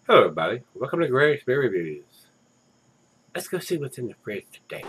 Hello everybody, welcome to Gregsbeerreviews. Let's go see what's in the fridge today.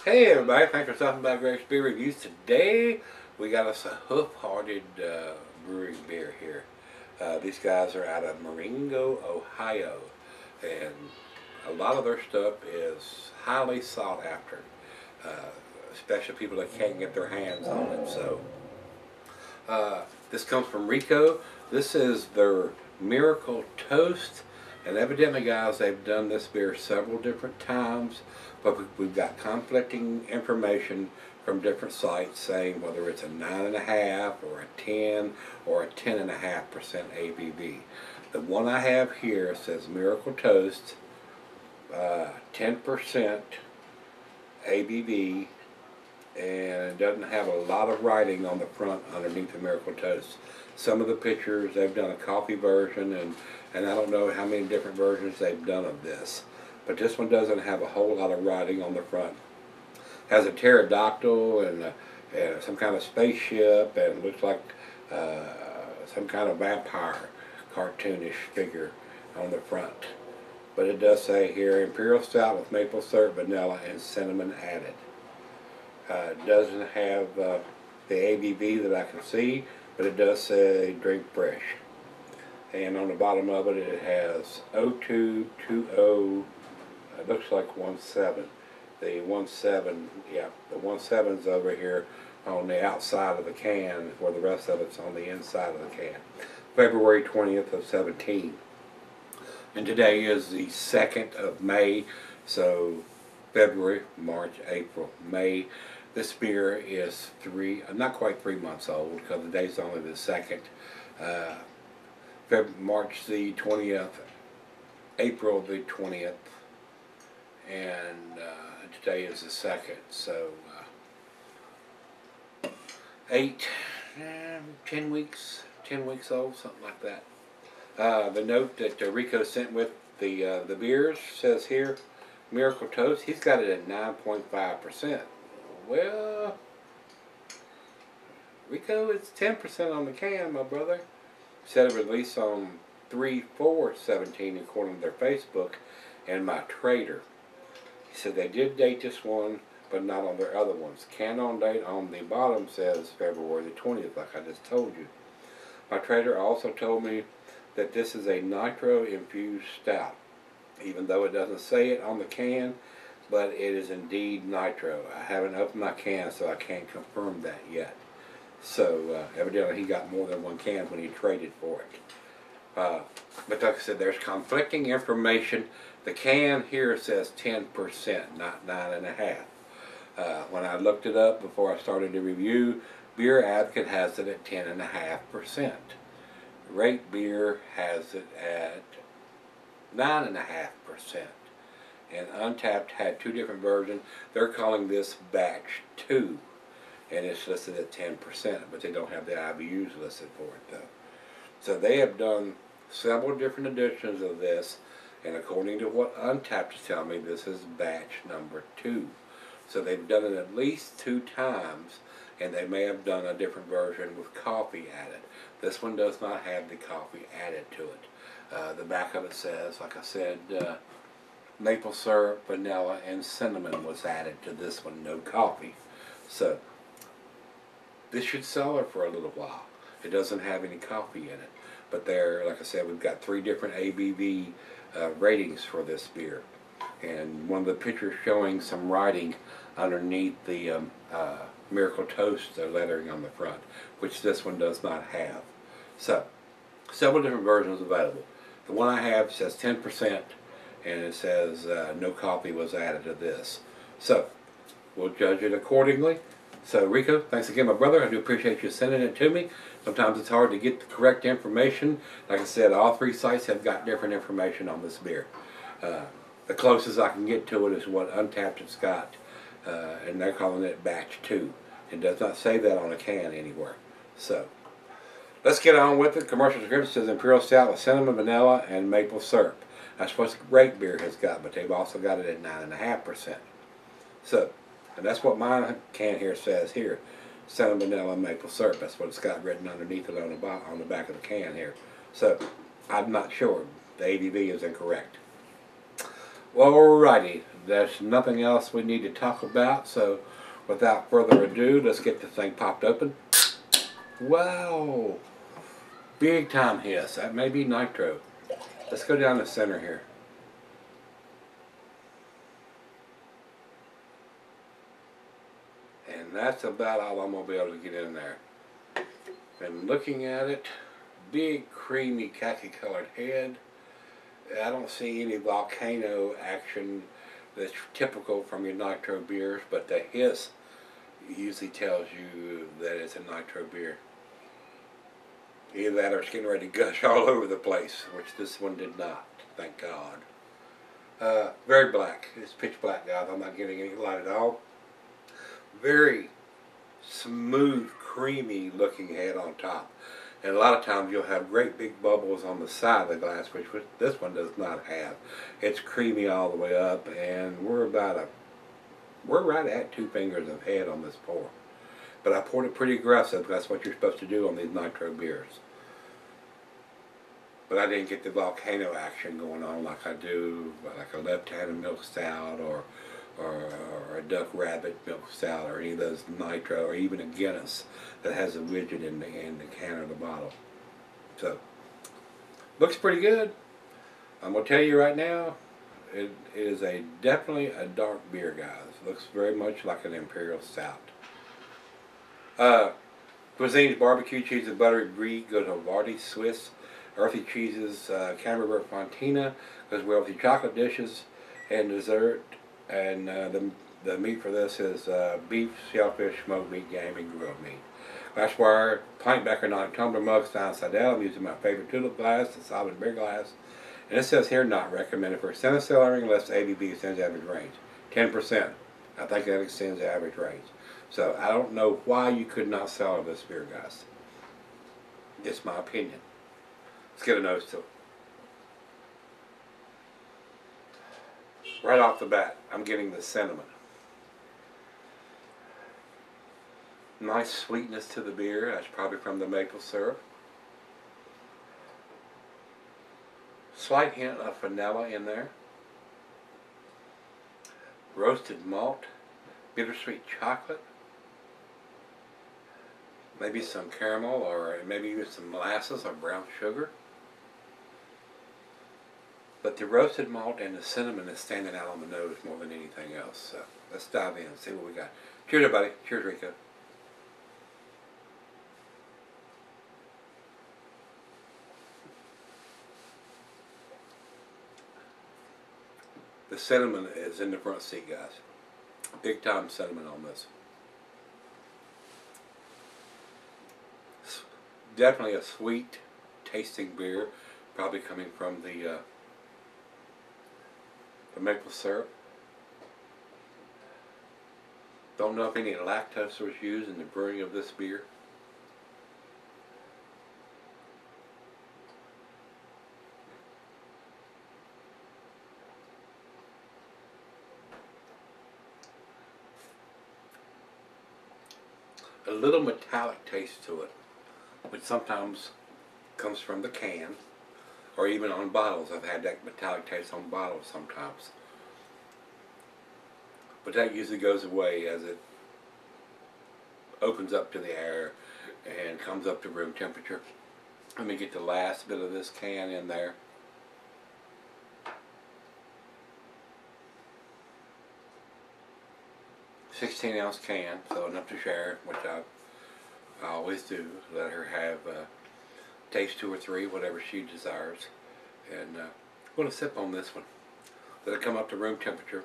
Hey everybody, thanks for stopping by Gregsbeerreviews. Today we got us a Hoof-hearted brewing beer here. These guys are out of Marengo, Ohio, and a lot of their stuff is highly sought after, especially people that can't get their hands on it. So this comes from Rico. This is their Miracle Toast. And evidently, guys, they've done this beer several different times, but we've got conflicting information from different sites saying whether it's a 9.5 or a 10 or a 10.5% ABV. The one I have here says Miracle Toast, 10% ABV, and it doesn't have a lot of writing on the front underneath the Miracle Toast. Some of the pictures, they've done a coffee version, and I don't know how many different versions they've done of this. But this one doesn't have a whole lot of writing on the front. Has a pterodactyl and some kind of spaceship, and looks like some kind of vampire cartoonish figure on the front. But it does say here, Imperial Stout with maple syrup, vanilla, and cinnamon added. It doesn't have the ABV that I can see, but it does say drink fresh. And on the bottom of it, it has 0220, it looks like 17. The 17, yeah, the 17's over here on the outside of the can, where the rest of it's on the inside of the can. February 20th of 17. And today is the 2nd of May, so February, March, April, May. This beer is not quite 3 months old, because the day's only the 2nd. March the 20th, April the 20th, and today is the 2nd, so 10 weeks old, something like that. The note that Rico sent with the beers says here, Miracle Toast, he's got it at 9.5%. Well, Rico, it's 10% on the can, my brother. Said it released on 3/4/17 according to their Facebook and my trader. He said they did date this one, but not on their other ones. Can on date on the bottom says February the 20th, like I just told you. My trader also told me that this is a nitro-infused stout, even though it doesn't say it on the can, but it is indeed nitro. I haven't opened my can, so I can't confirm that yet. So evidently he got more than one can when he traded for it. But like I said, there's conflicting information. The can here says 10%, not 9.5. When I looked it up before I started the review, Beer Advocate has it at 10.5%. Rate Beer has it at 9.5%. And Untapped had two different versions. They're calling this Batch 2. And it's listed at 10%, but they don't have the IBUs listed for it though. So they have done several different editions of this, and according to what Untapped is telling me, this is batch number 2. So they've done it at least 2 times, and they may have done a different version with coffee added. This one does not have the coffee added to it. The back of it says, like I said, maple syrup, vanilla, and cinnamon was added to this one, no coffee. So this should sell her for a little while. It doesn't have any coffee in it. But there, like I said, we've got 3 different ABV ratings for this beer. And one of the pictures showing some writing underneath the Miracle Toast lettering on the front, which this one does not have. So, Several different versions available. The one I have says 10%, and it says no coffee was added to this. So, we'll judge it accordingly. So, Rico, thanks again, my brother. I do appreciate you sending it to me. Sometimes it's hard to get the correct information. Like I said, all three sites have got different information on this beer. The closest I can get to it is what Untapped has got, and they're calling it Batch 2. It does not say that on a can anywhere. So, let's get on with it. Commercial description says Imperial Stout with cinnamon, vanilla, and maple syrup. That's what Gregsbeer has got, but they've also got it at 9.5%. So, and that's what my can here says here. Cinnamon, vanilla, and maple syrup. That's what it's got written underneath it on the back of the can here. So, I'm not sure. The ABV is incorrect. Well, alrighty. There's nothing else we need to talk about, so without further ado, let's get this thing popped open. Wow! Big time hiss. That may be nitro. Let's go down the center here. And that's about all I'm going to be able to get in there. And looking at it, big creamy khaki colored head. I don't see any volcano action that's typical from your nitro beers, but the hiss usually tells you that it's a nitro beer. Either that or it's getting ready to gush all over the place, which this one did not, thank God. Very black. It's pitch black, guys. I'm not getting any light at all. Very smooth, creamy looking head on top. And a lot of times you'll have great big bubbles on the side of the glass, which this one does not have. It's creamy all the way up, and we're right at 2 fingers of head on this pour. But I poured it pretty aggressive. That's what you're supposed to do on these nitro beers. But I didn't get the volcano action going on like I do, like a left-handed milk stout or a duck rabbit milk stout or any of those nitro, or even a Guinness that has a widget in the can or the bottle. So, looks pretty good. I'm going to tell you right now, it is definitely a dark beer, guys. Looks very much like an Imperial Stout. Cuisines, barbecue cheese and buttery brie goes to Havarti, Swiss. Earthy cheeses, Camembert Fontina goes well with your chocolate dishes and dessert. And the meat for this is beef, shellfish, smoked meat, game, and grilled meat. Glassware, pint backer, non-tumbler mug, style Sidel. I'm using my favorite tulip glass, the solid beer glass. And it says here, not recommended for extended cellaring unless the ABV extends average range. 10%. I think that extends the average range. So I don't know why you could not sell this beer, guys. It's my opinion. Let's get a nose to it. Right off the bat, I'm getting the cinnamon. Nice sweetness to the beer. That's probably from the maple syrup. Slight hint of vanilla in there. Roasted malt. Bittersweet chocolate. Maybe some caramel, or maybe even some molasses or brown sugar. But the roasted malt and the cinnamon is standing out on the nose more than anything else. So let's dive in and see what we got. Cheers, everybody. Cheers, Rico. The cinnamon is in the front seat, guys. Big time cinnamon on this. Definitely a sweet tasting beer, probably coming from the maple syrup. Don't know if any lactose was used in the brewing of this beer. A little metallic taste to it, which sometimes comes from the can, or even on bottles. I've had that metallic taste on bottles sometimes. But that usually goes away as it opens up to the air and comes up to room temperature. Let me get the last bit of this can in there. "16-ounce can, so enough to share," which I always do. Let her have taste 2 or 3, whatever she desires. And I'm going to sip on this one. Let it come up to room temperature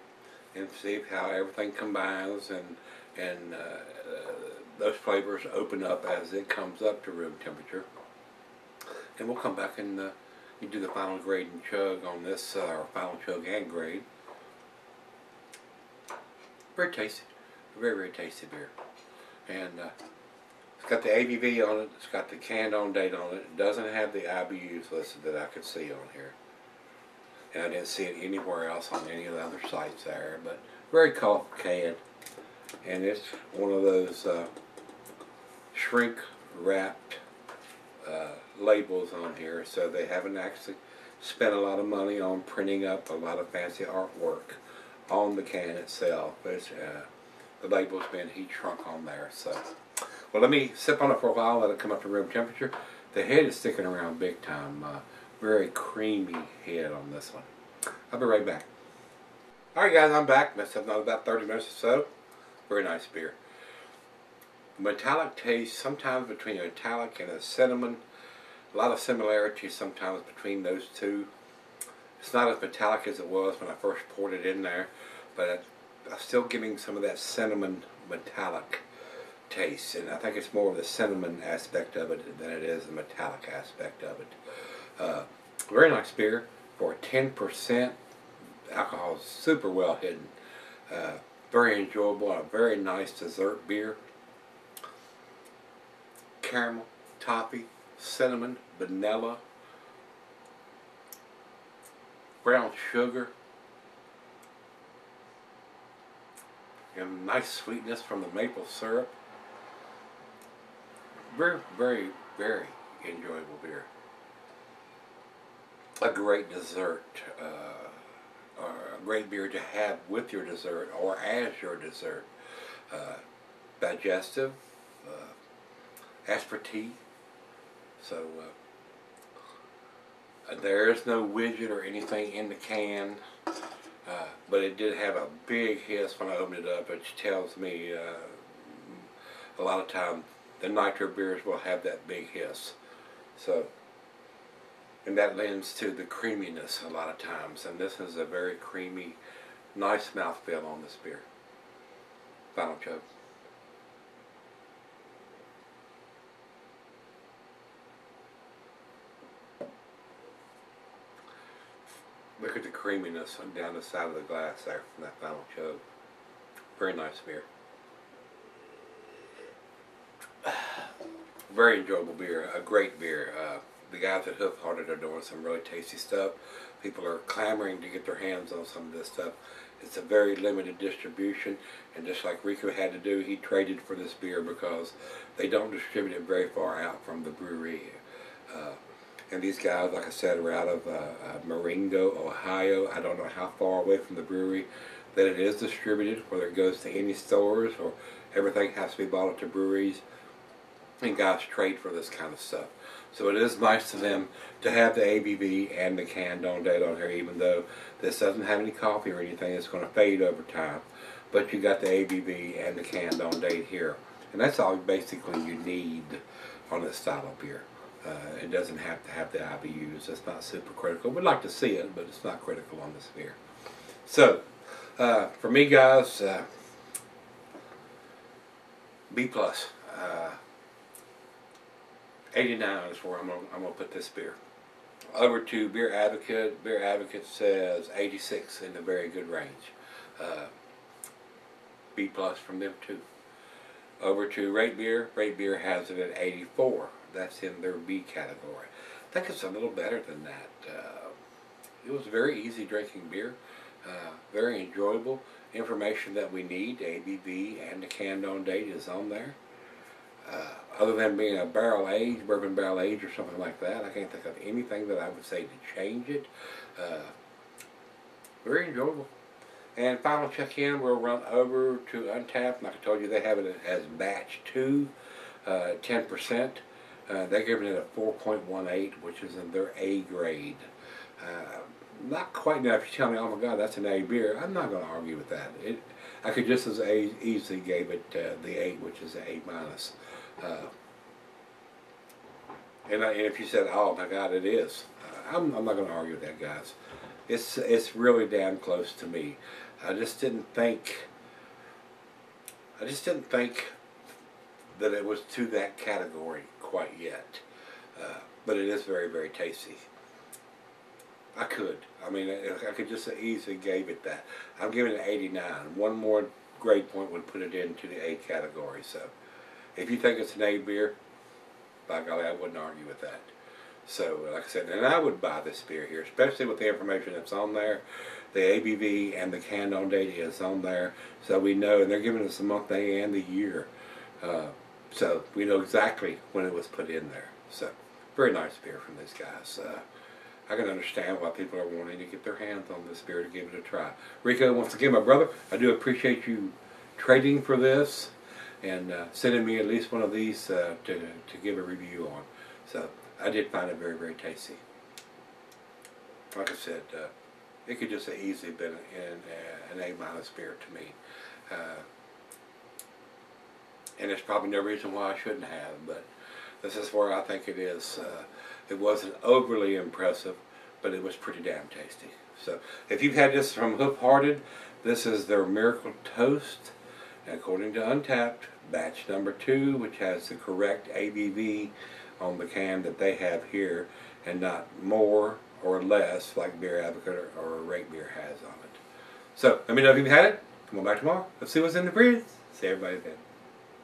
and see how everything combines and those flavors open up as it comes up to room temperature. And we'll come back and do the final grade and chug on this, our final chug and grade. Very tasty. Very, very tasty beer. And it's got the ABV on it. It's got the canned on date on it. It doesn't have the IBUs listed that I could see on here. And I didn't see it anywhere else on any of the other sites there. But very colorful can. And it's one of those shrink wrapped labels on here. So they haven't actually spent a lot of money on printing up a lot of fancy artwork on the can itself. It's, the label's been heat shrunk on there. So, well, let me sip on it for a while, let it come up to room temperature. The head is sticking around big time. Very creamy head on this one. I'll be right back. Alright guys, I'm back. Must have about 30 minutes or so. Very nice beer. Metallic taste, sometimes between a metallic and a cinnamon. A lot of similarities sometimes between those two. It's not as metallic as it was when I first poured it in there, but I'm still getting some of that cinnamon metallic taste, and I think it's more of the cinnamon aspect of it than it is the metallic aspect of it. Very nice beer for 10%. Alcohol is super well hidden. Very enjoyable, a very nice dessert beer. Caramel, toffee, cinnamon, vanilla, brown sugar, and nice sweetness from the maple syrup. Very, very, very enjoyable beer. A great dessert, or a great beer to have with your dessert or as your dessert. Digestive, aspartame. So there is no widget or anything in the can, but it did have a big hiss when I opened it up, which tells me a lot of times the nitro beers will have that big hiss. So, and that lends to the creaminess a lot of times, and this is a very creamy, nice mouthfeel on this beer. Final chug. Look at the creaminess down the side of the glass there from that final chug. Very nice beer. Very enjoyable beer. A great beer. The guys at Hoof are doing some really tasty stuff. People are clamoring to get their hands on some of this stuff. It's a very limited distribution, and just like Rico had to do, he traded for this beer because they don't distribute it very far out from the brewery. And these guys, like I said, are out of Marengo, Ohio. I don't know how far away from the brewery that it is distributed, whether it goes to any stores or everything has to be bought at the breweries. And guys trade for this kind of stuff. So it is nice to them to have the ABV and the canned on date on here, even though this doesn't have any coffee or anything. It's going to fade over time. But you got the ABV and the canned on date here. And that's all basically you need on this style of beer. It doesn't have to have the IBUs. It's not super critical. We'd like to see it, but it's not critical on this beer. So, for me guys, B+. 89 is where I'm gonna put this beer. Over to Beer Advocate. Beer Advocate says 86 in the very good range. B+ from them too. Over to Rate Beer. Rate Beer has it at 84. That's in their B category. I think it's a little better than that. It was a very easy drinking beer. Very enjoyable. Information that we need. ABV and the canned on date is on there. Other than being a barrel aged, bourbon barrel aged or something like that, I can't think of anything that I would say to change it. Very enjoyable. And final check-in, we'll run over to Untappd. Like I told you, they have it as batch 2, 10%. They're giving it a 4.18, which is in their A grade. Not quite enough. If you tell me, oh my God, that's an A beer, I'm not going to argue with that. I could just as easily gave it the 8, which is an A-. And if you said, "Oh my God, it is," I'm not going to argue with that, guys. It's really damn close to me. I just didn't think. I just didn't think that it was to that category quite yet. But it is very, very tasty. I could. I mean, I could just easily gave it that. I'm giving it 89. One more grade point would put it into the A category. So, if you think it's an A beer, by golly, I wouldn't argue with that. So, like I said, and I would buy this beer here, especially with the information that's on there. The ABV and the canned on date is on there, so we know, and they're giving us the month, day, and the year. So we know exactly when it was put in there. So, very nice beer from these guys. I can understand why people are wanting to get their hands on this beer to give it a try. Rico, once again, my brother, I do appreciate you trading for this and sending me at least one of these to give a review on. So I did find it very, very tasty. Like I said, it could just have easily been an A- beer to me. And there's probably no reason why I shouldn't have, but this is where I think it is. It wasn't overly impressive, but it was pretty damn tasty. So, if you've had this from Hoof Hearted, this is their Miracle Toast, according to Untapped, batch number 2, which has the correct ABV on the can that they have here, and not more or less like Beer Advocate or Rate Beer has on it. So, let me know if you've had it. Come on back tomorrow. Let's see what's in the fridge. See everybody then.